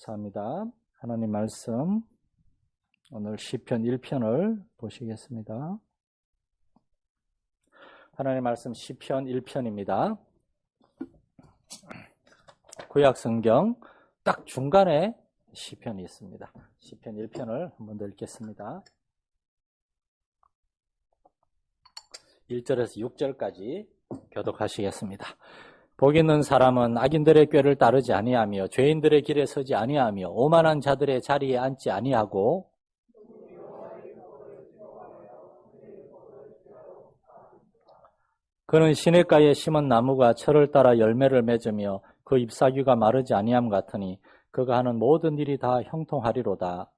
감사합니다. 하나님 말씀 오늘 시편 1편을 보시겠습니다. 하나님 말씀 시편 1편입니다. 구약 성경 딱 중간에 시편이 있습니다. 시편 1편을 한번 더 읽겠습니다. 1절에서 6절까지 교독하시겠습니다. 복 있는 사람은 악인들의 꾀를 따르지 아니하며 죄인들의 길에 서지 아니하며 오만한 자들의 자리에 앉지 아니하고 그는 시냇가에 심은 나무가 철을 따라 열매를 맺으며 그 잎사귀가 마르지 아니함 같으니 그가 하는 모든 일이 다 형통하리로다.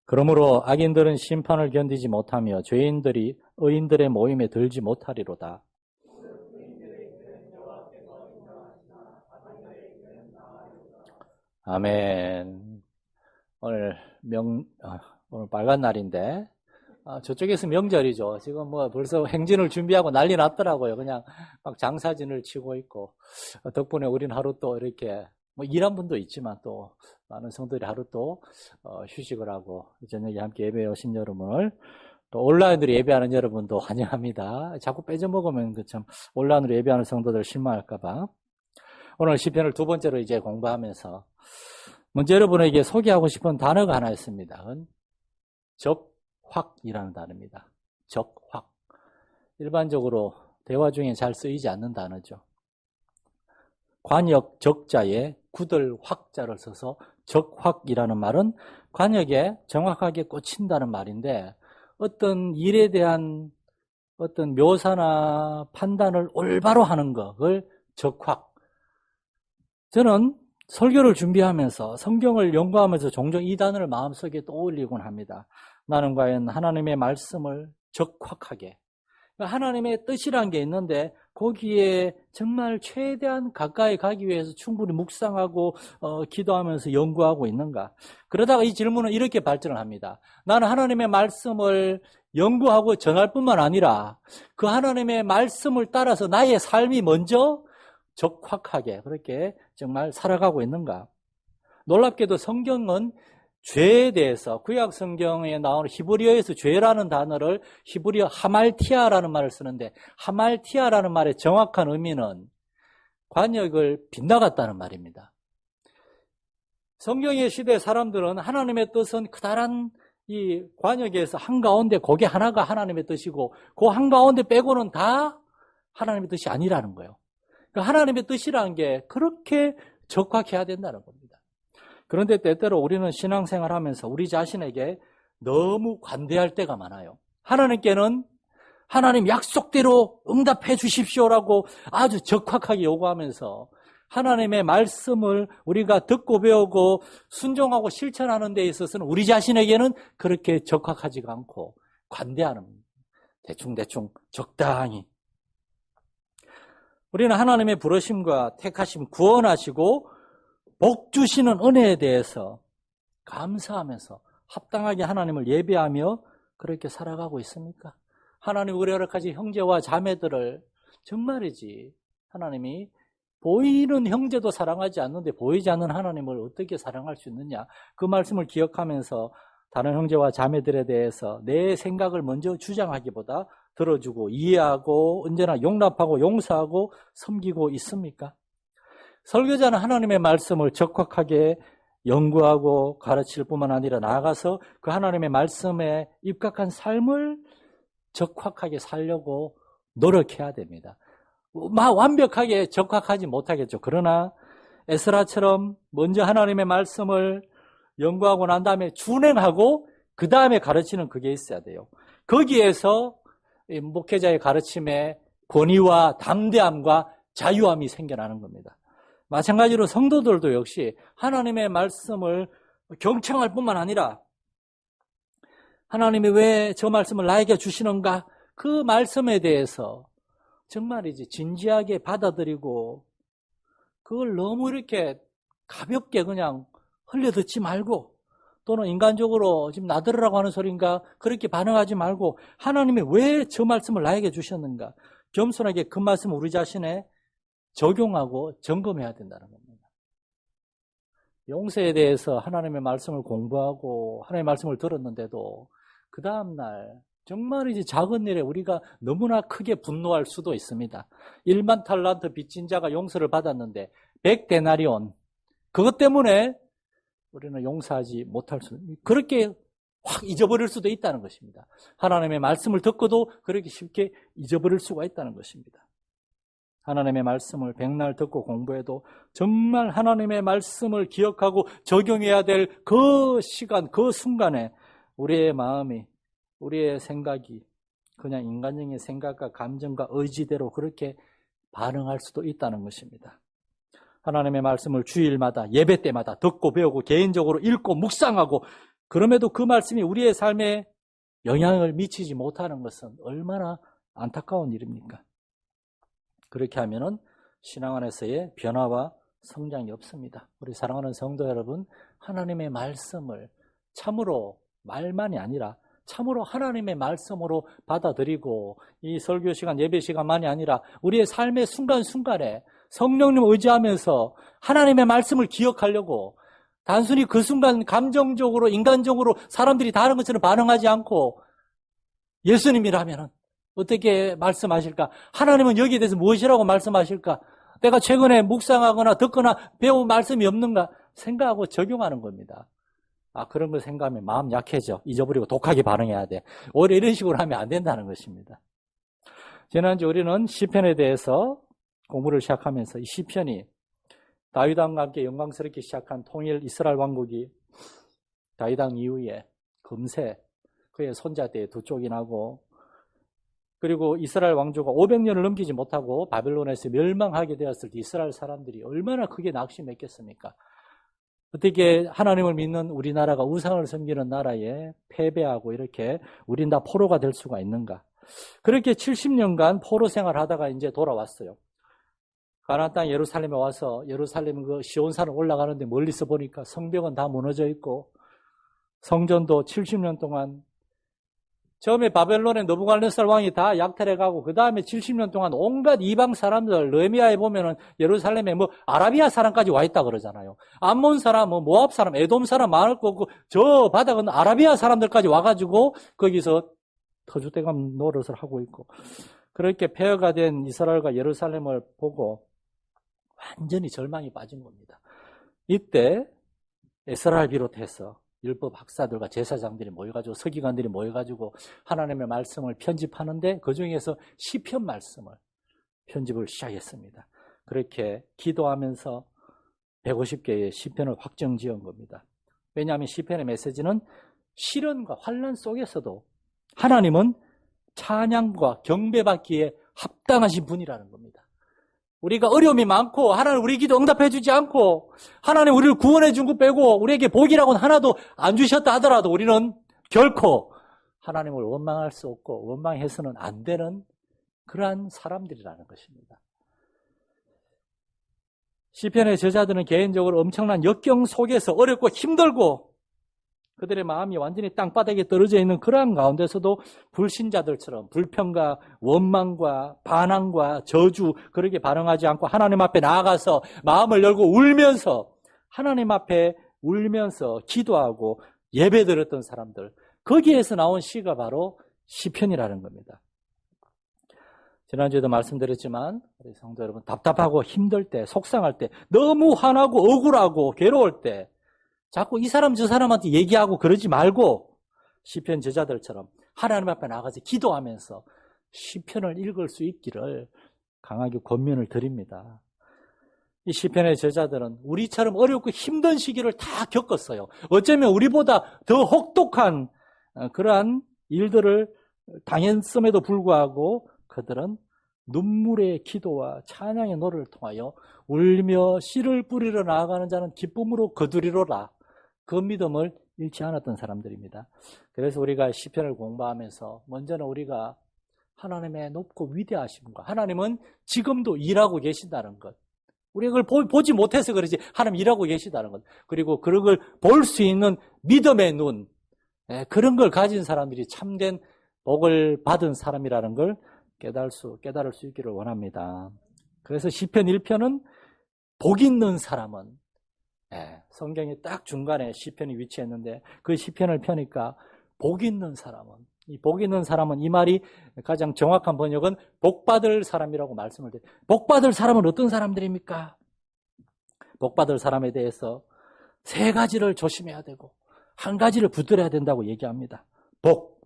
그러므로 악인들은 심판을 견디지 못하며 죄인들이 의인들의 모임에 들지 못하리로다. 아멘. 오늘 빨간 날인데 저쪽에서 명절이죠. 지금 벌써 행진을 준비하고 난리 났더라고요. 그냥 막 장사진을 치고 있고 덕분에 우리는 하루 또 이렇게 일한 분도 있지만 또 많은 성도들이 하루 또 휴식을 하고 저녁에 함께 예배에 오신 여러분을 또 온라인으로 예배하는 여러분도 환영합니다. 자꾸 빼져먹으면 참 온라인으로 예배하는 성도들 실망할까봐 오늘 시편을 두 번째로 이제 공부하면서 먼저 여러분에게 소개하고 싶은 단어가 하나 있습니다. 적확이라는 단어입니다. 적확. 일반적으로 대화 중에 잘 쓰이지 않는 단어죠. 관역 적자에 구들 확자를 써서 적확이라는 말은 관역에 정확하게 꽂힌다는 말인데 어떤 일에 대한 어떤 묘사나 판단을 올바로 하는 것을 적확. 저는 설교를 준비하면서 성경을 연구하면서 종종 이 단어를 마음속에 떠올리곤 합니다. 나는 과연 하나님의 말씀을 적확하게 하나님의 뜻이란 게 있는데 거기에 정말 최대한 가까이 가기 위해서 충분히 묵상하고 기도하면서 연구하고 있는가? 그러다가 이 질문은 이렇게 발전을 합니다. 나는 하나님의 말씀을 연구하고 전할 뿐만 아니라 그 하나님의 말씀을 따라서 나의 삶이 먼저 적확하게 그렇게 정말 살아가고 있는가? 놀랍게도 성경은 죄에 대해서 구약 성경에 나오는 히브리어에서 죄라는 단어를 히브리어 하말티아라는 말을 쓰는데 하말티아라는 말의 정확한 의미는 관역을 빗나갔다는 말입니다. 성경의 시대 사람들은 하나님의 뜻은 커다란 이 관역에서 한가운데 그게 하나가 하나님의 뜻이고 그 한가운데 빼고는 다 하나님의 뜻이 아니라는 거예요. 하나님의 뜻이라는 게 그렇게 적확해야 된다는 겁니다. 그런데 때때로 우리는 신앙생활 하면서 우리 자신에게 너무 관대할 때가 많아요. 하나님께는 하나님 약속대로 응답해 주십시오라고 아주 적확하게 요구하면서 하나님의 말씀을 우리가 듣고 배우고 순종하고 실천하는 데 있어서는 우리 자신에게는 그렇게 적확하지가 않고 관대하는 대충 적당히 우리는 하나님의 부르심과 택하심, 구원하시고 복 주시는 은혜에 대해서 감사하면서 합당하게 하나님을 예배하며 그렇게 살아가고 있습니까? 하나님 우리 여러 가지 형제와 자매들을 정말이지 하나님이 보이는 형제도 사랑하지 않는데 보이지 않는 하나님을 어떻게 사랑할 수 있느냐? 그 말씀을 기억하면서 다른 형제와 자매들에 대해서 내 생각을 먼저 주장하기보다 들어주고 이해하고 언제나 용납하고 용서하고 섬기고 있습니까? 설교자는 하나님의 말씀을 적확하게 연구하고 가르칠 뿐만 아니라 나아가서 그 하나님의 말씀에 입각한 삶을 적확하게 살려고 노력해야 됩니다. 완벽하게 적확하지 못하겠죠. 그러나 에스라처럼 먼저 하나님의 말씀을 연구하고 난 다음에 준행하고 그 다음에 가르치는 그게 있어야 돼요. 거기에서 목회자의 가르침에 권위와 담대함과 자유함이 생겨나는 겁니다. 마찬가지로 성도들도 역시 하나님의 말씀을 경청할 뿐만 아니라 하나님이 왜 저 말씀을 나에게 주시는가? 그 말씀에 대해서 정말이지 진지하게 받아들이고 그걸 너무 이렇게 가볍게 그냥 흘려듣지 말고 또는 인간적으로 지금 나들으라고 하는 소리인가 그렇게 반응하지 말고 하나님이 왜 저 말씀을 나에게 주셨는가? 겸손하게 그 말씀을 우리 자신의 적용하고 점검해야 된다는 겁니다. 용서에 대해서 하나님의 말씀을 공부하고 하나님의 말씀을 들었는데도 그 다음날 정말 이제 작은 일에 우리가 너무나 크게 분노할 수도 있습니다. 1만 탈란트 빚진 자가 용서를 받았는데 100데나리온 그것 때문에 우리는 용서하지 못할 수, 그렇게 확 잊어버릴 수도 있다는 것입니다. 하나님의 말씀을 듣고도 그렇게 쉽게 잊어버릴 수가 있다는 것입니다. 하나님의 말씀을 백날 듣고 공부해도 정말 하나님의 말씀을 기억하고 적용해야 될 그 시간, 그 순간에 우리의 마음이, 우리의 생각이 그냥 인간적인 생각과 감정과 의지대로 그렇게 반응할 수도 있다는 것입니다. 하나님의 말씀을 주일마다 예배 때마다 듣고 배우고 개인적으로 읽고 묵상하고 그럼에도 그 말씀이 우리의 삶에 영향을 미치지 못하는 것은 얼마나 안타까운 일입니까? 그렇게 하면은 신앙 안에서의 변화와 성장이 없습니다. 우리 사랑하는 성도 여러분, 하나님의 말씀을 참으로 말만이 아니라 참으로 하나님의 말씀으로 받아들이고 이 설교 시간, 예배 시간만이 아니라 우리의 삶의 순간순간에 성령님 의지하면서 하나님의 말씀을 기억하려고 단순히 그 순간 감정적으로 인간적으로 사람들이 다른 것처럼 반응하지 않고 예수님이라면 어떻게 말씀하실까? 하나님은 여기에 대해서 무엇이라고 말씀하실까? 내가 최근에 묵상하거나 듣거나 배운 말씀이 없는가? 생각하고 적용하는 겁니다. 그런 걸 생각하면 마음 약해져. 잊어버리고 독하게 반응해야 돼. 오히려 이런 식으로 하면 안 된다는 것입니다. 지난주 우리는 시편에 대해서 공부를 시작하면서 이 시편이 다윗왕과 함께 영광스럽게 시작한 통일 이스라엘 왕국이 다윗왕 이후에 금세 그의 손자 때 두 쪽이 나고 그리고 이스라엘 왕조가 500년을 넘기지 못하고 바벨론에서 멸망하게 되었을 때 이스라엘 사람들이 얼마나 크게 낙심했겠습니까? 어떻게 하나님을 믿는 우리나라가 우상을 섬기는 나라에 패배하고 이렇게 우린 다 포로가 될 수가 있는가? 그렇게 70년간 포로 생활하다가 이제 돌아왔어요. 가나안 땅 예루살렘에 와서 예루살렘 그 시온산을 올라가는데 멀리서 보니까 성벽은 다 무너져 있고 성전도 70년 동안 처음에 바벨론의 느부갓네살 왕이 다 약탈해가고 그 다음에 70년 동안 온갖 이방 사람들 느헤미야에 보면은 예루살렘에 뭐 아라비아 사람까지 와 있다 그러잖아요. 암몬 사람, 뭐 모압 사람, 에돔 사람 많을 거고 저 바닥은 아라비아 사람들까지 와가지고 거기서 터줏대감 노릇을 하고 있고 그렇게 폐허가 된 이스라엘과 예루살렘을 보고 완전히 절망이 빠진 겁니다. 이때 에스라를 비롯해서 율법 학사들과 제사장들이 모여가지고 서기관들이 모여가지고 하나님의 말씀을 편집하는데 그중에서 시편 말씀을 편집을 시작했습니다. 그렇게 기도하면서 150개의 시편을 확정지은 겁니다. 왜냐하면 시편의 메시지는 시련과 환난 속에서도 하나님은 찬양과 경배받기에 합당하신 분이라는 겁니다. 우리가 어려움이 많고 하나님 우리 기도 응답해 주지 않고 하나님 우리를 구원해 준 것 빼고 우리에게 복이라고는 하나도 안 주셨다 하더라도 우리는 결코 하나님을 원망할 수 없고 원망해서는 안 되는 그러한 사람들이라는 것입니다. 시편의 저자들은 개인적으로 엄청난 역경 속에서 어렵고 힘들고 그들의 마음이 완전히 땅바닥에 떨어져 있는 그러한 가운데서도 불신자들처럼 불평과 원망과 반항과 저주 그렇게 반응하지 않고 하나님 앞에 나아가서 마음을 열고 울면서 하나님 앞에 울면서 기도하고 예배드렸던 사람들 거기에서 나온 시가 바로 시편이라는 겁니다. 지난주에도 말씀드렸지만 우리 성도 여러분 답답하고 힘들 때 속상할 때 너무 화나고 억울하고 괴로울 때 자꾸 이 사람 저 사람한테 얘기하고 그러지 말고 시편 저자들처럼 하나님 앞에 나가서 기도하면서 시편을 읽을 수 있기를 강하게 권면을 드립니다. 이 시편의 저자들은 우리처럼 어렵고 힘든 시기를 다 겪었어요. 어쩌면 우리보다 더 혹독한 그러한 일들을 당했음에도 불구하고 그들은 눈물의 기도와 찬양의 노래를 통하여 울며 씨를 뿌리러 나아가는 자는 기쁨으로 거두리로라. 그 믿음을 잃지 않았던 사람들입니다. 그래서 우리가 시편을 공부하면서 먼저는 우리가 하나님의 높고 위대하심과 하나님은 지금도 일하고 계신다는 것. 우리가 그걸 보지 못해서 그러지 하나님 일하고 계시다는 것. 그리고 그런 걸 볼 수 있는 믿음의 눈. 그런 걸 가진 사람들이 참된 복을 받은 사람이라는 걸 깨달을 수 있기를 원합니다. 그래서 시편 1편은 복 있는 사람은, 성경이 딱 중간에 시편이 위치했는데 그 시편을 펴니까 복 있는 사람은, 이 복 있는 사람은, 이 말이 가장 정확한 번역은 복 받을 사람이라고 말씀을 드려요. 복 받을 사람은 어떤 사람들입니까? 복 받을 사람에 대해서 세 가지를 조심해야 되고 한 가지를 붙들어야 된다고 얘기합니다. 복.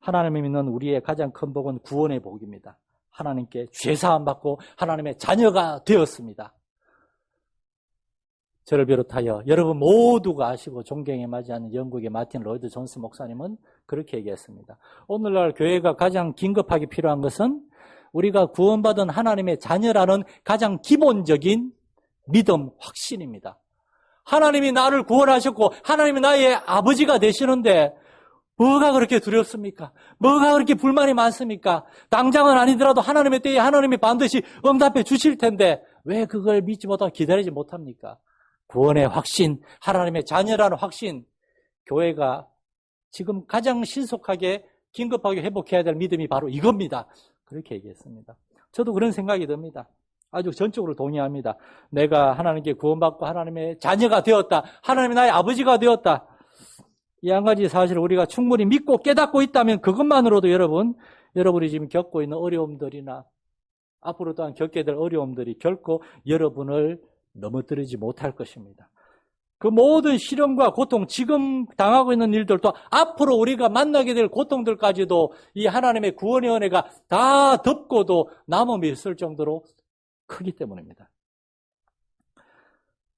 하나님을 믿는 우리의 가장 큰 복은 구원의 복입니다. 하나님께 죄사함 받고 하나님의 자녀가 되었습니다. 저를 비롯하여 여러분 모두가 아시고 존경에 맞이하는 영국의 마틴 로이드 존스 목사님은 그렇게 얘기했습니다. 오늘날 교회가 가장 긴급하게 필요한 것은 우리가 구원받은 하나님의 자녀라는 가장 기본적인 믿음, 확신입니다. 하나님이 나를 구원하셨고 하나님이 나의 아버지가 되시는데 뭐가 그렇게 두렵습니까? 뭐가 그렇게 불만이 많습니까? 당장은 아니더라도 하나님의 때에 하나님이 반드시 응답해 주실 텐데 왜 그걸 믿지 못하고 기다리지 못합니까? 구원의 확신, 하나님의 자녀라는 확신, 교회가 지금 가장 신속하게 긴급하게 회복해야 될 믿음이 바로 이겁니다. 그렇게 얘기했습니다. 저도 그런 생각이 듭니다. 아주 전적으로 동의합니다. 내가 하나님께 구원받고 하나님의 자녀가 되었다. 하나님이 나의 아버지가 되었다. 이 한 가지 사실을 우리가 충분히 믿고 깨닫고 있다면 그것만으로도 여러분이 지금 겪고 있는 어려움들이나 앞으로 또한 겪게 될 어려움들이 결코 여러분을 넘어뜨리지 못할 것입니다. 그 모든 시련과 고통, 지금 당하고 있는 일들도 앞으로 우리가 만나게 될 고통들까지도 이 하나님의 구원의 은혜가 다 덮고도 남음이 있을 정도로 크기 때문입니다.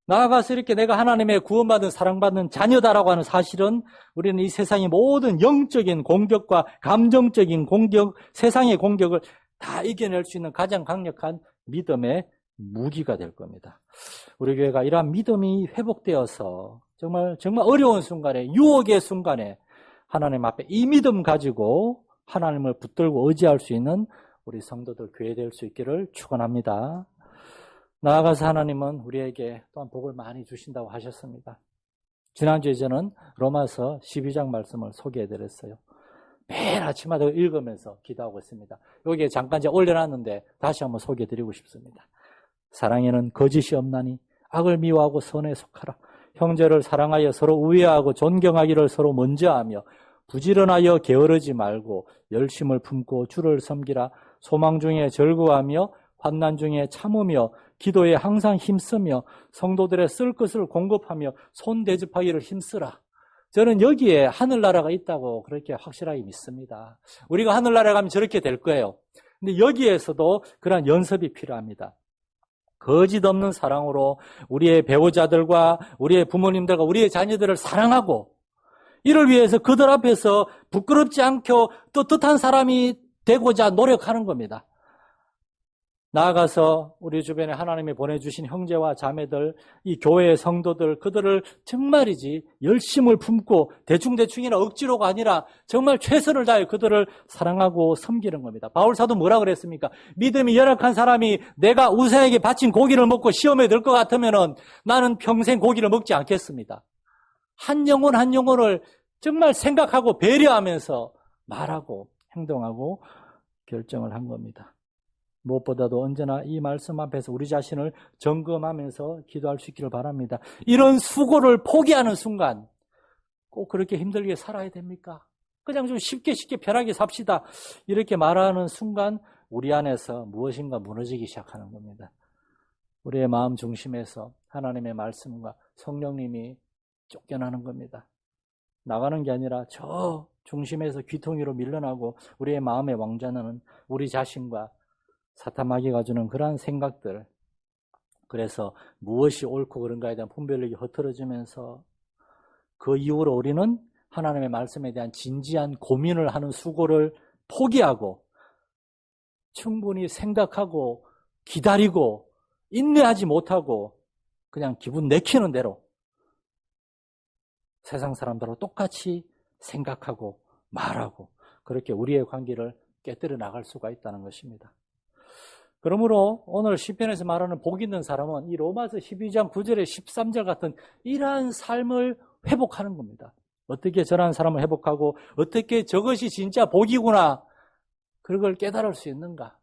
나아가서 이렇게 내가 하나님의 구원받은 사랑받는 자녀다라고 하는 사실은 우리는 이 세상의 모든 영적인 공격과 감정적인 공격, 세상의 공격을 다 이겨낼 수 있는 가장 강력한 믿음의 무기가 될 겁니다. 우리 교회가 이러한 믿음이 회복되어서 정말 어려운 순간에, 유혹의 순간에 하나님 앞에 이 믿음 가지고 하나님을 붙들고 의지할 수 있는 우리 성도들 교회 될 수 있기를 축원합니다. 나아가서 하나님은 우리에게 또한 복을 많이 주신다고 하셨습니다. 지난주에 저는 로마서 12장 말씀을 소개해드렸어요. 매일 아침마다 읽으면서 기도하고 있습니다. 여기에 잠깐 제가 올려놨는데 다시 한번 소개해드리고 싶습니다. 사랑에는 거짓이 없나니 악을 미워하고 선에 속하라. 형제를 사랑하여 서로 우애하고 존경하기를 서로 먼저 하며 부지런하여 게으르지 말고 열심을 품고 주를 섬기라. 소망 중에 즐거워하며 환난 중에 참으며 기도에 항상 힘쓰며 성도들의 쓸 것을 공급하며 손 대접하기를 힘쓰라. 저는 여기에 하늘나라가 있다고 그렇게 확실하게 믿습니다. 우리가 하늘나라에 가면 저렇게 될 거예요. 근데 여기에서도 그런 연습이 필요합니다. 거짓 없는 사랑으로 우리의 배우자들과 우리의 부모님들과 우리의 자녀들을 사랑하고 이를 위해서 그들 앞에서 부끄럽지 않고 떳떳한 사람이 되고자 노력하는 겁니다. 나아가서 우리 주변에 하나님이 보내주신 형제와 자매들, 이 교회의 성도들, 그들을 정말이지 열심을 품고 대충대충이나 억지로가 아니라 정말 최선을 다해 그들을 사랑하고 섬기는 겁니다. 바울사도 뭐라 그랬습니까? 믿음이 열악한 사람이 내가 우사에게 바친 고기를 먹고 시험에 들 것 같으면 나는 평생 고기를 먹지 않겠습니다. 한 영혼 한 영혼을 정말 생각하고 배려하면서 말하고 행동하고 결정을 한 겁니다. 무엇보다도 언제나 이 말씀 앞에서 우리 자신을 점검하면서 기도할 수 있기를 바랍니다. 이런 수고를 포기하는 순간 꼭 그렇게 힘들게 살아야 됩니까? 그냥 좀 쉽게 편하게 삽시다. 이렇게 말하는 순간 우리 안에서 무엇인가 무너지기 시작하는 겁니다. 우리의 마음 중심에서 하나님의 말씀과 성령님이 쫓겨나는 겁니다. 나가는 게 아니라 저 중심에서 귀퉁이로 밀려나고 우리의 마음의 왕좌는 우리 자신과 사탄 마귀가 주는 그러한 생각들, 그래서 무엇이 옳고 그른가에 대한 분별력이 흐트러지면서 그 이후로 우리는 하나님의 말씀에 대한 진지한 고민을 하는 수고를 포기하고 충분히 생각하고 기다리고 인내하지 못하고 그냥 기분 내키는 대로 세상 사람들하고 똑같이 생각하고 말하고 그렇게 우리의 관계를 깨뜨려 나갈 수가 있다는 것입니다. 그러므로 오늘 시편에서 말하는 복 있는 사람은 이 로마서 12장 9절에 13절 같은 이러한 삶을 회복하는 겁니다. 어떻게 저러한 사람을 회복하고 어떻게 저것이 진짜 복이구나 그걸 깨달을 수 있는가?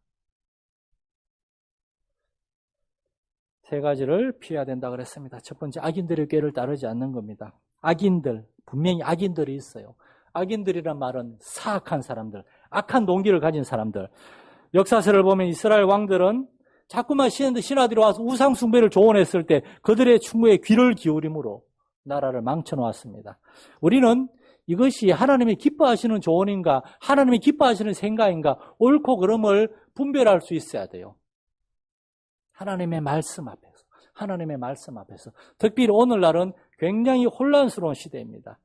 세 가지를 피해야 된다 그랬습니다. 첫 번째, 악인들의 꾀를 따르지 않는 겁니다. 악인들, 분명히 악인들이 있어요. 악인들이란 말은 사악한 사람들, 악한 동기를 가진 사람들. 역사서를 보면 이스라엘 왕들은 자꾸만 신하들이 와서 우상 숭배를 조언했을 때 그들의 충고에 귀를 기울임으로 나라를 망쳐놓았습니다. 우리는 이것이 하나님이 기뻐하시는 조언인가, 하나님이 기뻐하시는 생각인가, 옳고 그름을 분별할 수 있어야 돼요. 하나님의 말씀 앞에서. 특별히 오늘날은 굉장히 혼란스러운 시대입니다.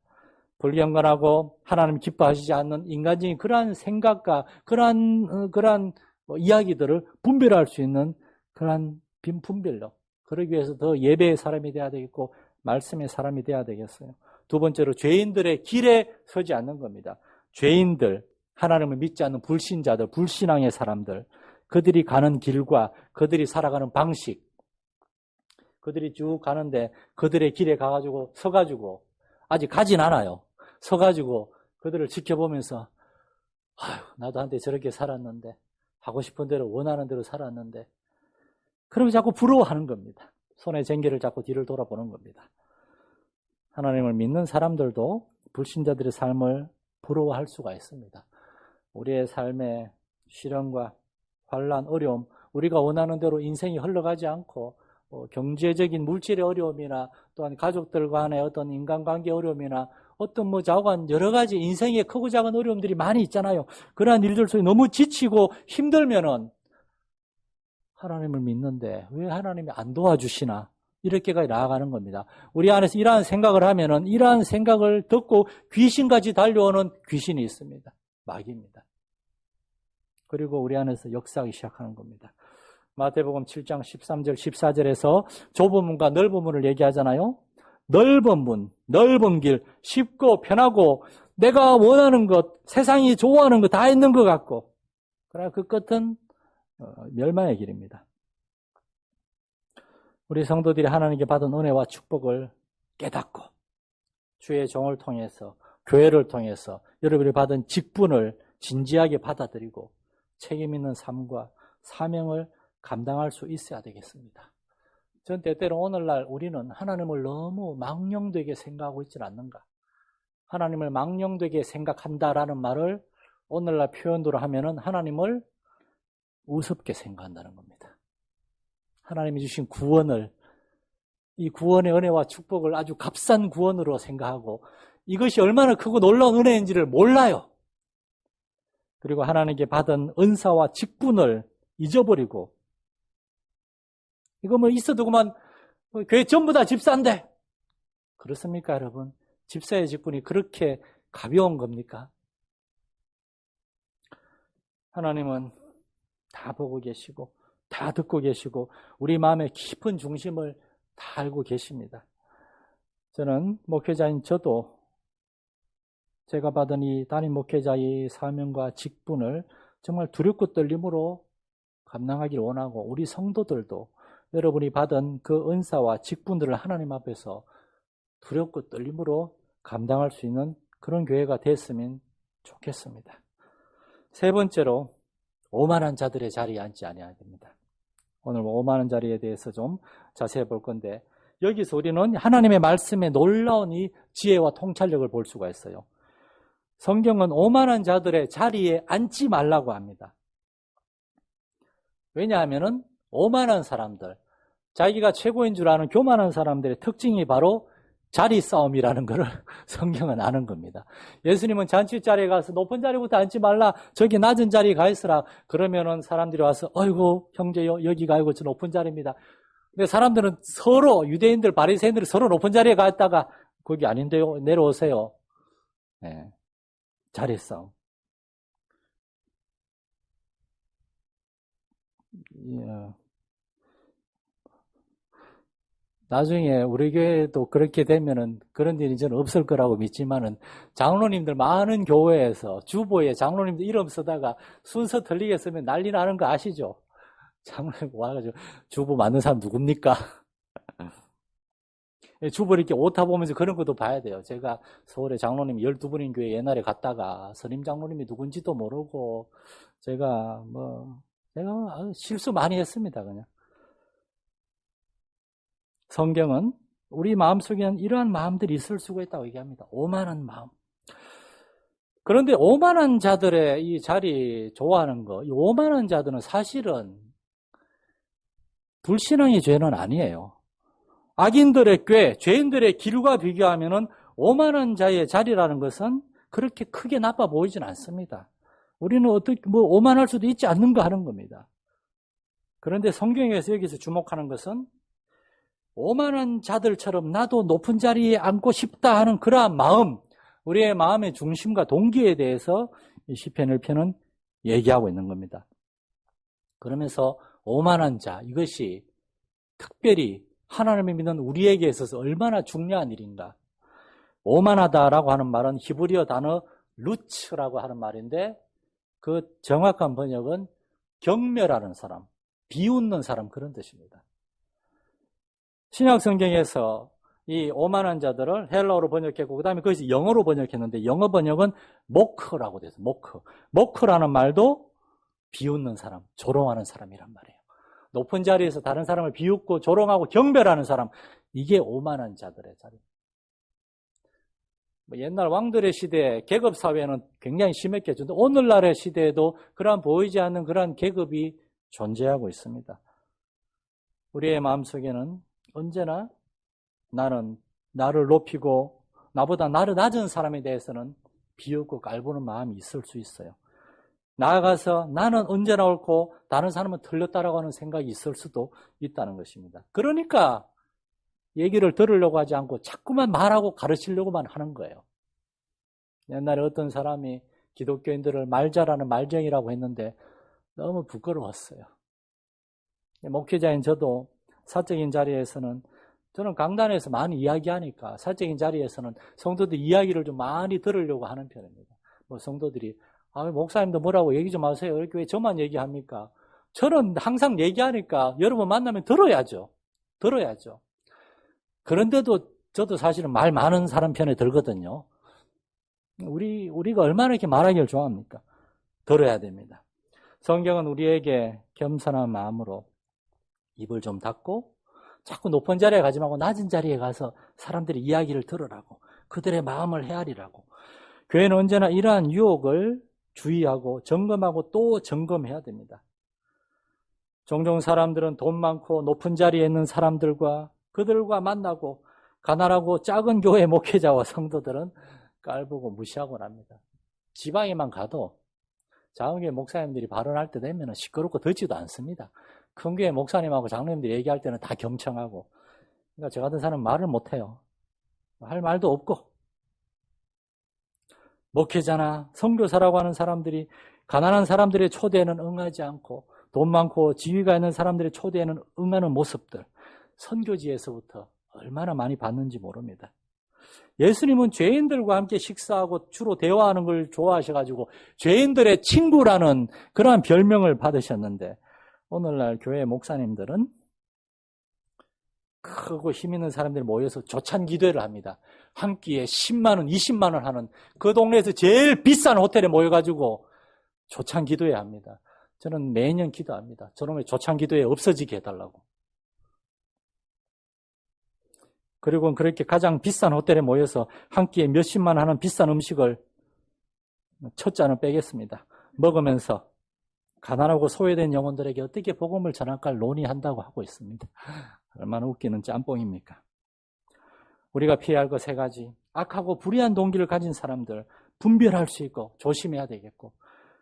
불경건하고 하나님 기뻐하시지 않는 인간적인 그러한 생각과 그러한 이야기들을 분별할 수 있는 그러한 분별력. 그러기 위해서 더 예배의 사람이 돼야 되겠고 말씀의 사람이 돼야 되겠어요. 두 번째로 죄인들의 길에 서지 않는 겁니다. 죄인들, 하나님을 믿지 않는 불신자들, 불신앙의 사람들, 그들이 가는 길과 그들이 살아가는 방식, 그들이 쭉 가는데 그들의 길에 서가지고 아직 가진 않아요. 서가지고 그들을 지켜보면서 아유, 나도 한때 저렇게 살았는데, 하고 싶은 대로 원하는 대로 살았는데, 그러면 자꾸 부러워하는 겁니다. 손에 쟁기를 잡고 뒤를 돌아보는 겁니다. 하나님을 믿는 사람들도 불신자들의 삶을 부러워할 수가 있습니다. 우리의 삶의 시련과 환난, 어려움, 우리가 원하는 대로 인생이 흘러가지 않고 경제적인 물질의 어려움이나 또한 가족들 간의 어떤 인간관계 어려움이나 어떤 자관 여러 가지 인생의 크고 작은 어려움들이 많이 있잖아요. 그러한 일들 속에 너무 지치고 힘들면은 하나님을 믿는데 왜 하나님이 안 도와주시나 이렇게까지 나아가는 겁니다. 우리 안에서 이러한 생각을 하면은 이러한 생각을 듣고 귀신같이 달려오는 귀신이 있습니다. 마귀입니다. 그리고 우리 안에서 역사하기 시작하는 겁니다. 마태복음 7장 13절 14절에서 좁은 문과 넓은 문을 얘기하잖아요. 넓은 문, 넓은 길, 쉽고 편하고 내가 원하는 것, 세상이 좋아하는 것 다 있는 것 같고 그러나 그 끝은 멸망의 길입니다. 우리 성도들이 하나님께 받은 은혜와 축복을 깨닫고 주의 종을 통해서 교회를 통해서 여러분이 받은 직분을 진지하게 받아들이고 책임 있는 삶과 사명을 감당할 수 있어야 되겠습니다. 전 때때로 오늘날 우리는 하나님을 너무 망령되게 생각하고 있지 않는가? 하나님을 망령되게 생각한다라는 말을 오늘날 표현으로 하면은 하나님을 우습게 생각한다는 겁니다. 하나님이 주신 구원을, 이 구원의 은혜와 축복을 아주 값싼 구원으로 생각하고 이것이 얼마나 크고 놀라운 은혜인지를 몰라요. 그리고 하나님께 받은 은사와 직분을 잊어버리고 이거 있어도 그만 교회 전부 다 집사인데 그렇습니까 여러분? 집사의 직분이 그렇게 가벼운 겁니까? 하나님은 다 보고 계시고 다 듣고 계시고 우리 마음의 깊은 중심을 다 알고 계십니다. 저는 목회자인 저도 제가 받은 이 담임 목회자의 사명과 직분을 정말 두렵고 떨림으로 감당하기를 원하고 우리 성도들도 여러분이 받은 그 은사와 직분들을 하나님 앞에서 두렵고 떨림으로 감당할 수 있는 그런 교회가 됐으면 좋겠습니다. 세 번째로 오만한 자들의 자리에 앉지 아니어야 됩니다. 오늘 오만한 자리에 대해서 좀 자세히 볼 건데 여기서 우리는 하나님의 말씀에 놀라운 이 지혜와 통찰력을 볼 수가 있어요. 성경은 오만한 자들의 자리에 앉지 말라고 합니다. 왜냐하면은 오만한 사람들, 자기가 최고인 줄 아는 교만한 사람들의 특징이 바로 자리 싸움이라는 것을 성경은 아는 겁니다. 예수님은 잔치 자리에 가서 높은 자리부터 앉지 말라, 저기 낮은 자리에 가 있으라. 그러면은 사람들이 와서 어이구 형제요 여기가 아니고 저 높은 자리입니다. 근데 사람들은 서로 유대인들 바리새인들이 서로 높은 자리에 가 있다가 거기 아닌데요 내려오세요. 네. 자리 싸움. 예. 나중에 우리 교회도 그렇게 되면은 그런 일이 저는 없을 거라고 믿지만은 장로님들 많은 교회에서 주보에 장로님들 이름 쓰다가 순서 틀리게 쓰면 난리 나는 거 아시죠? 장로님 와가지고 주보 맞는 사람 누굽니까? 주보 이렇게 오타 보면서 그런 것도 봐야 돼요. 제가 서울에 장로님 12분인 교회 옛날에 갔다가 선임 장로님이 누군지도 모르고 제가 실수 많이 했습니다, 그냥. 성경은 우리 마음속에는 이러한 마음들이 있을 수가 있다고 얘기합니다. 오만한 마음. 그런데 오만한 자들의 이 자리 좋아하는 거, 이 오만한 자들은 사실은 불신앙의 죄는 아니에요. 악인들의 꾀, 죄인들의 길과 비교하면은 오만한 자의 자리라는 것은 그렇게 크게 나빠 보이진 않습니다. 우리는 어떻게 오만할 수도 있지 않는가 하는 겁니다. 그런데 성경에서 여기서 주목하는 것은 오만한 자들처럼 나도 높은 자리에 앉고 싶다 하는 그러한 마음, 우리의 마음의 중심과 동기에 대해서 이 시편 1편은 얘기하고 있는 겁니다. 그러면서 오만한 자, 이것이 특별히 하나님을 믿는 우리에게 있어서 얼마나 중요한 일인가. 오만하다라고 하는 말은 히브리어 단어 루츠라고 하는 말인데 그 정확한 번역은 경멸하는 사람, 비웃는 사람 그런 뜻입니다. 신약 성경에서 이 오만한 자들을 헬라어로 번역했고 그 다음에 거기서 영어로 번역했는데 영어 번역은 모크라고 돼서 모크라는 말도 비웃는 사람, 조롱하는 사람이란 말이에요. 높은 자리에서 다른 사람을 비웃고 조롱하고 경멸하는 사람, 이게 오만한 자들의 자리. 옛날 왕들의 시대에 계급 사회는 굉장히 심했겠죠. 오늘날의 시대에도 그러한 보이지 않는 그러한 계급이 존재하고 있습니다. 우리의 마음속에는 언제나 나는 나를 높이고 나보다 나를 낮은 사람에 대해서는 비웃고 깔보는 마음이 있을 수 있어요. 나아가서 나는 언제나 옳고 다른 사람은 틀렸다라고 하는 생각이 있을 수도 있다는 것입니다. 그러니까 얘기를 들으려고 하지 않고 자꾸만 말하고 가르치려고만 하는 거예요. 옛날에 어떤 사람이 기독교인들을 말 잘하는 말쟁이라고 했는데 너무 부끄러웠어요. 목회자인 저도 사적인 자리에서는 저는 강단에서 많이 이야기하니까 사적인 자리에서는 성도들 이야기를 좀 많이 들으려고 하는 편입니다. 성도들이 목사님도 뭐라고 얘기 좀 하세요. 이렇게 왜 저만 얘기합니까? 저는 항상 얘기하니까 여러분 만나면 들어야죠. 그런데도 저도 사실은 말 많은 사람 편에 들거든요. 우리가 얼마나 이렇게 말하기를 좋아합니까? 들어야 됩니다. 성경은 우리에게 겸손한 마음으로 입을 좀 닫고 자꾸 높은 자리에 가지 말고 낮은 자리에 가서 사람들이 이야기를 들으라고, 그들의 마음을 헤아리라고. 교회는 언제나 이러한 유혹을 주의하고 점검하고 또 점검해야 됩니다. 종종 사람들은 돈 많고 높은 자리에 있는 사람들과 그들과 만나고 가난하고 작은 교회 목회자와 성도들은 깔보고 무시하고 합니다. 지방에만 가도 작은 교회 목사님들이 발언할 때 되면 시끄럽고 듣지도 않습니다. 큰 교회 목사님하고 장로님들이 얘기할 때는 다 경청하고, 그러니까 저 같은 사람은 말을 못해요. 할 말도 없고. 목회자나 선교사라고 하는 사람들이 가난한 사람들의 초대에는 응하지 않고 돈 많고 지위가 있는 사람들의 초대에는 응하는 모습들, 선교지에서부터 얼마나 많이 봤는지 모릅니다. 예수님은 죄인들과 함께 식사하고 주로 대화하는 걸 좋아하셔가지고 죄인들의 친구라는 그러한 별명을 받으셨는데, 오늘날 교회 목사님들은 크고 힘 있는 사람들이 모여서 조찬 기도회를 합니다. 한 끼에 10만 원, 20만 원 하는 그 동네에서 제일 비싼 호텔에 모여가지고 조찬 기도회 합니다. 저는 매년 기도합니다. 저놈의 조찬 기도회 없어지게 해달라고. 그리고 그렇게 가장 비싼 호텔에 모여서 한 끼에 몇십만 원 하는 비싼 음식을 첫 잔을 빼겠습니다. 먹으면서 가난하고 소외된 영혼들에게 어떻게 복음을 전할까 논의한다고 하고 있습니다. 얼마나 웃기는 짬뽕입니까? 우리가 피해야 할 것 3가지. 악하고 불의한 동기를 가진 사람들 분별할 수 있고 조심해야 되겠고,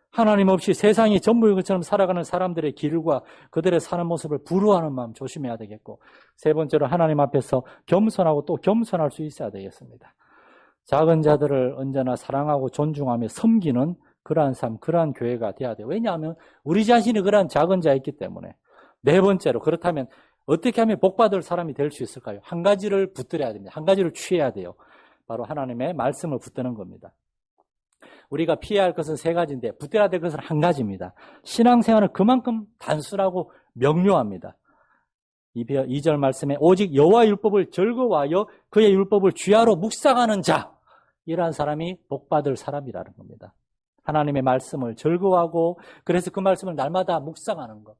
하나님 없이 세상이 전부인 것처럼 살아가는 사람들의 길과 그들의 사는 모습을 부러워하는 마음 조심해야 되겠고, 3번째로 하나님 앞에서 겸손하고 또 겸손할 수 있어야 되겠습니다. 작은 자들을 언제나 사랑하고 존중하며 섬기는 그러한 삶, 그러한 교회가 돼야 돼요. 왜냐하면 우리 자신이 그러한 작은 자였기 때문에. 4번째로, 그렇다면 어떻게 하면 복받을 사람이 될 수 있을까요? 한 가지를 붙들어야 됩니다. 한 가지를 취해야 돼요. 바로 하나님의 말씀을 붙드는 겁니다. 우리가 피해야 할 것은 3가지인데 붙들어야 될 것은 한 가지입니다. 신앙생활은 그만큼 단순하고 명료합니다. 2절 말씀에 오직 여호와 율법을 즐거워하여 그의 율법을 주야로 묵상하는 자, 이러한 사람이 복받을 사람이라는 겁니다. 하나님의 말씀을 즐거워하고 그래서 그 말씀을 날마다 묵상하는 것.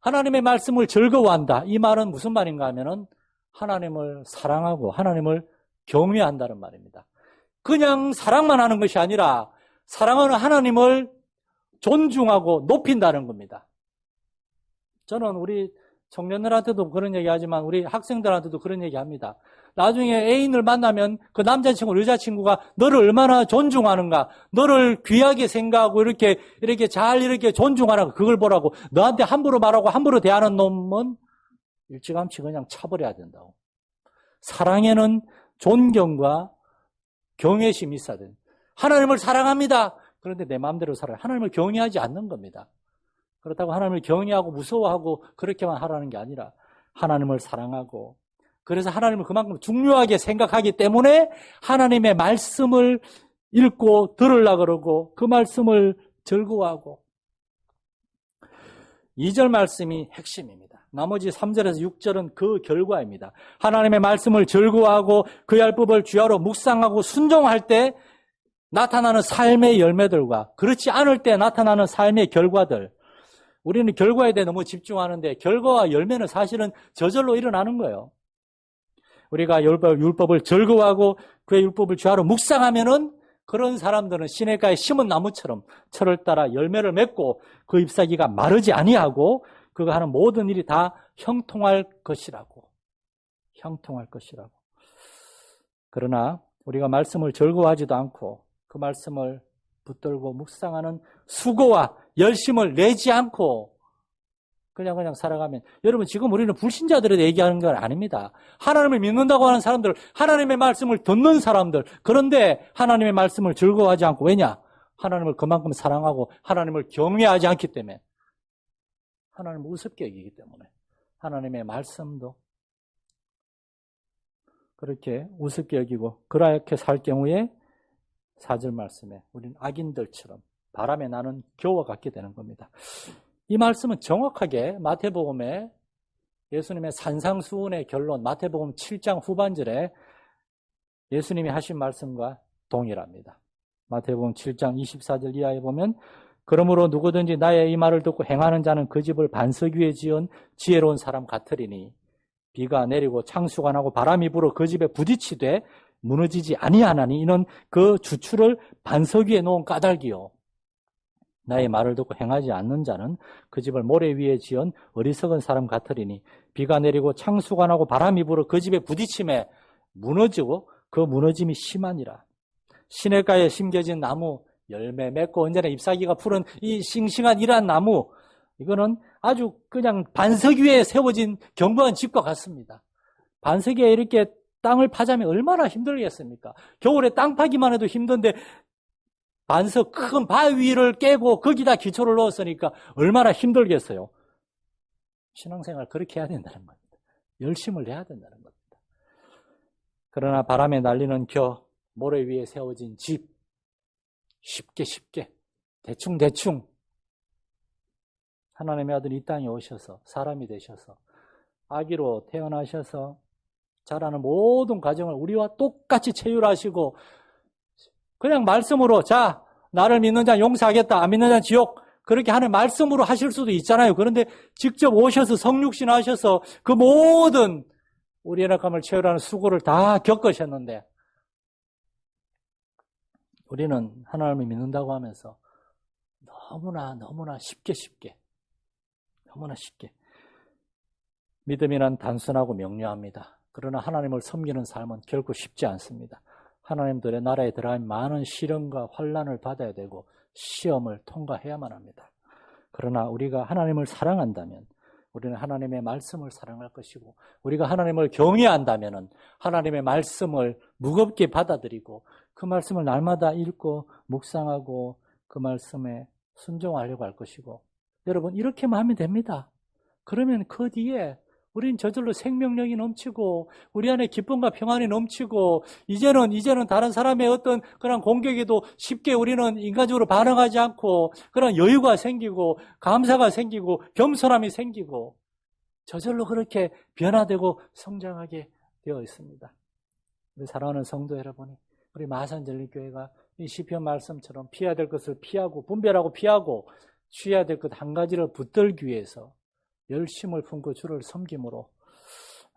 하나님의 말씀을 즐거워한다. 이 말은 무슨 말인가 하면은 하나님을 사랑하고 하나님을 경외한다는 말입니다. 그냥 사랑만 하는 것이 아니라 사랑하는 하나님을 존중하고 높인다는 겁니다. 저는 우리 청년들한테도 그런 얘기하지만 우리 학생들한테도 그런 얘기합니다. 나중에 애인을 만나면 그 남자친구, 여자친구가 너를 얼마나 존중하는가, 너를 귀하게 생각하고 이렇게 잘 존중하는가, 그걸 보라고. 너한테 함부로 말하고 함부로 대하는 놈은 일찌감치 그냥 차버려야 된다고. 사랑에는 존경과 경외심이 있어야 돼요. 하나님을 사랑합니다. 그런데 내 마음대로 살아요. 하나님을 경외하지 않는 겁니다. 그렇다고 하나님을 경외하고 무서워하고 그렇게만 하라는 게 아니라 하나님을 사랑하고, 그래서 하나님을 그만큼 중요하게 생각하기 때문에 하나님의 말씀을 읽고 들으려고 그러고 그 말씀을 즐거워하고. 2절 말씀이 핵심입니다. 나머지 3절에서 6절은 그 결과입니다. 하나님의 말씀을 즐거워하고 그 율법을 주야로 묵상하고 순종할 때 나타나는 삶의 열매들과 그렇지 않을 때 나타나는 삶의 결과들. 우리는 결과에 대해 너무 집중하는데 결과와 열매는 사실은 저절로 일어나는 거예요. 우리가 율법을 즐거워하고 그의 율법을 주야로 묵상하면은 그런 사람들은 시냇가에 심은 나무처럼 철을 따라 열매를 맺고 그 잎사귀가 마르지 아니하고 그가 하는 모든 일이 다 형통할 것이라고. 형통할 것이라고. 그러나 우리가 말씀을 즐거워하지도 않고 그 말씀을 붙들고 묵상하는 수고와 열심을 내지 않고 그냥 살아가면, 여러분 지금 우리는 불신자들에 얘기하는 건 아닙니다. 하나님을 믿는다고 하는 사람들, 하나님의 말씀을 듣는 사람들, 그런데 하나님의 말씀을 즐거워하지 않고, 왜냐? 하나님을 그만큼 사랑하고 하나님을 경외하지 않기 때문에, 하나님을 우습게 여기기 때문에 하나님의 말씀도 그렇게 우습게 여기고 그렇게 살 경우에 4절 말씀에 우리는 악인들처럼 바람에 나는 겨와 같게 되는 겁니다. 이 말씀은 정확하게 마태복음에 예수님의 산상수훈의 결론, 마태복음 7장 후반절에 예수님이 하신 말씀과 동일합니다. 마태복음 7장 24절 이하에 보면, 그러므로 누구든지 나의 이 말을 듣고 행하는 자는 그 집을 반석 위에 지은 지혜로운 사람 같으리니 비가 내리고 창수가 나고 바람이 불어 그 집에 부딪히되 무너지지 아니하나니 이는 그 주추를 반석 위에 놓은 까닭이요. 나의 말을 듣고 행하지 않는 자는 그 집을 모래 위에 지은 어리석은 사람 같으리니 비가 내리고 창수가 나고 바람이 불어 그 집에 부딪힘에 무너지고 그 무너짐이 심하니라. 시냇가에 심겨진 나무, 열매 맺고 언제나 잎사귀가 푸른 이 싱싱한 이러한 나무, 이거는 아주 그냥 반석 위에 세워진 견고한 집과 같습니다. 반석 위에 이렇게 땅을 파자면 얼마나 힘들겠습니까? 겨울에 땅 파기만 해도 힘든데 반석 큰 바위를 깨고 거기다 기초를 넣었으니까 얼마나 힘들겠어요. 신앙생활 그렇게 해야 된다는 겁니다. 열심을 내야 된다는 겁니다. 그러나 바람에 날리는 겨, 모래 위에 세워진 집, 쉽게 대충 하나님의 아들 이 땅에 오셔서 사람이 되셔서 아기로 태어나셔서 자라는 모든 과정을 우리와 똑같이 체휼하시고 그냥 말씀으로, 자, 나를 믿는 자 용서하겠다, 안 믿는 자 지옥, 그렇게 하는 말씀으로 하실 수도 있잖아요. 그런데 직접 오셔서 성육신 하셔서 그 모든 우리의 낙함을 채우라는 수고를 다 겪으셨는데, 우리는 하나님을 믿는다고 하면서 너무나 쉽게 믿음이란 단순하고 명료합니다. 그러나 하나님을 섬기는 삶은 결코 쉽지 않습니다. 하나님들의 나라에 들어가면 많은 시련과 환난을 받아야 되고 시험을 통과해야만 합니다. 그러나 우리가 하나님을 사랑한다면 우리는 하나님의 말씀을 사랑할 것이고, 우리가 하나님을 경외한다면 하나님의 말씀을 무겁게 받아들이고 그 말씀을 날마다 읽고 묵상하고 그 말씀에 순종하려고 할 것이고, 여러분 이렇게만 하면 됩니다. 그러면 그 뒤에 우린 저절로 생명력이 넘치고 우리 안에 기쁨과 평안이 넘치고 이제는 다른 사람의 어떤 그런 공격에도 쉽게 우리는 인간적으로 반응하지 않고 그런 여유가 생기고 감사가 생기고 겸손함이 생기고 저절로 그렇게 변화되고 성장하게 되어 있습니다. 우리 사랑하는 성도 여러분이, 우리 마산전리교회가 이 시편 말씀처럼 피해야 될 것을 피하고 분별하고 피하고 취해야 될 것 한 가지를 붙들기 위해서 열심을 품고 주를 섬김으로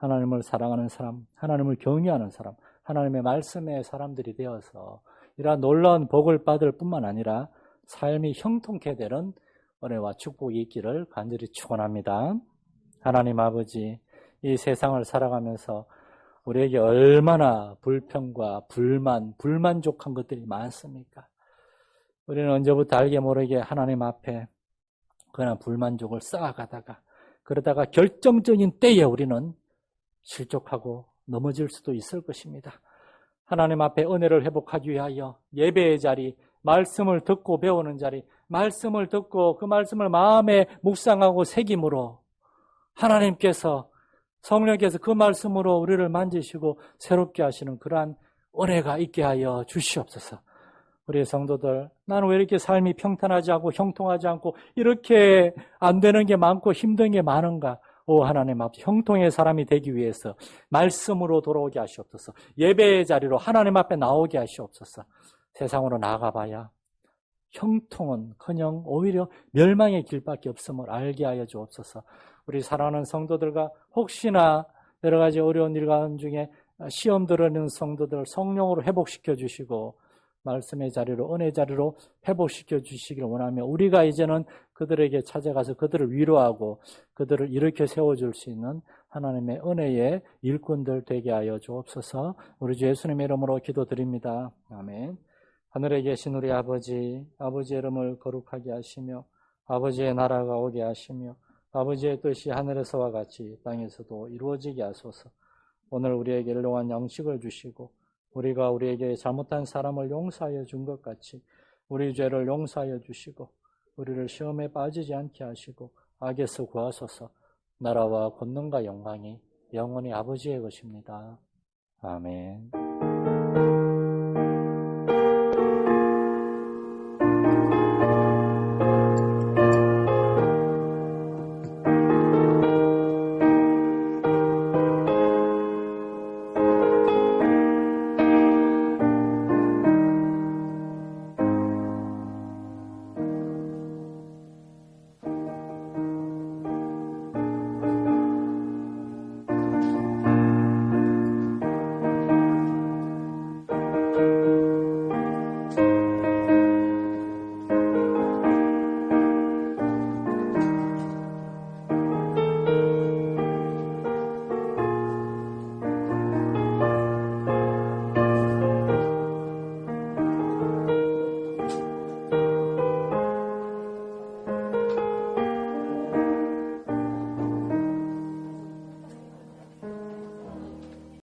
하나님을 사랑하는 사람, 하나님을 경외하는 사람, 하나님의 말씀의 사람들이 되어서 이러한 놀라운 복을 받을 뿐만 아니라 삶이 형통케 되는 은혜와 축복이 있기를 간절히 축원합니다. 하나님 아버지, 이 세상을 살아가면서 우리에게 얼마나 불평과 불만족한 것들이 많습니까? 우리는 언제부터 알게 모르게 하나님 앞에 그런 불만족을 쌓아가다가 그러다가 결정적인 때에 우리는 실족하고 넘어질 수도 있을 것입니다. 하나님 앞에 은혜를 회복하기 위하여 예배의 자리, 말씀을 듣고 배우는 자리, 말씀을 듣고 그 말씀을 마음에 묵상하고 새김으로 하나님께서 성령께서 그 말씀으로 우리를 만지시고 새롭게 하시는 그러한 은혜가 있게 하여 주시옵소서. 우리 성도들, 나는 왜 이렇게 삶이 평탄하지 않고 형통하지 않고 이렇게 안 되는 게 많고 힘든 게 많은가? 오 하나님 앞에 형통의 사람이 되기 위해서 말씀으로 돌아오게 하시옵소서. 예배의 자리로 하나님 앞에 나오게 하시옵소서. 세상으로 나가봐야 형통은커녕 오히려 멸망의 길밖에 없음을 알게 하여 주옵소서. 우리 사랑하는 성도들과 혹시나 여러 가지 어려운 일 가운데 중에 시험 들어있는 성도들 성령으로 회복시켜 주시고 말씀의 자리로 은혜 자리로 회복시켜 주시기를 원하며 우리가 이제는 그들에게 찾아가서 그들을 위로하고 그들을 일으켜 세워줄 수 있는 하나님의 은혜의 일꾼들 되게 하여 주옵소서. 우리 주 예수님의 이름으로 기도드립니다. 아멘. 하늘에 계신 우리 아버지, 아버지의 이름을 거룩하게 하시며 아버지의 나라가 오게 하시며 아버지의 뜻이 하늘에서와 같이 땅에서도 이루어지게 하소서. 오늘 우리에게 일용할 양식을 주시고 우리가 우리에게 잘못한 사람을 용서하여 준 것 같이 우리 죄를 용서하여 주시고 우리를 시험에 빠지지 않게 하시고 악에서 구하소서. 나라와 권능과 영광이 영원히 아버지의 것입니다. 아멘.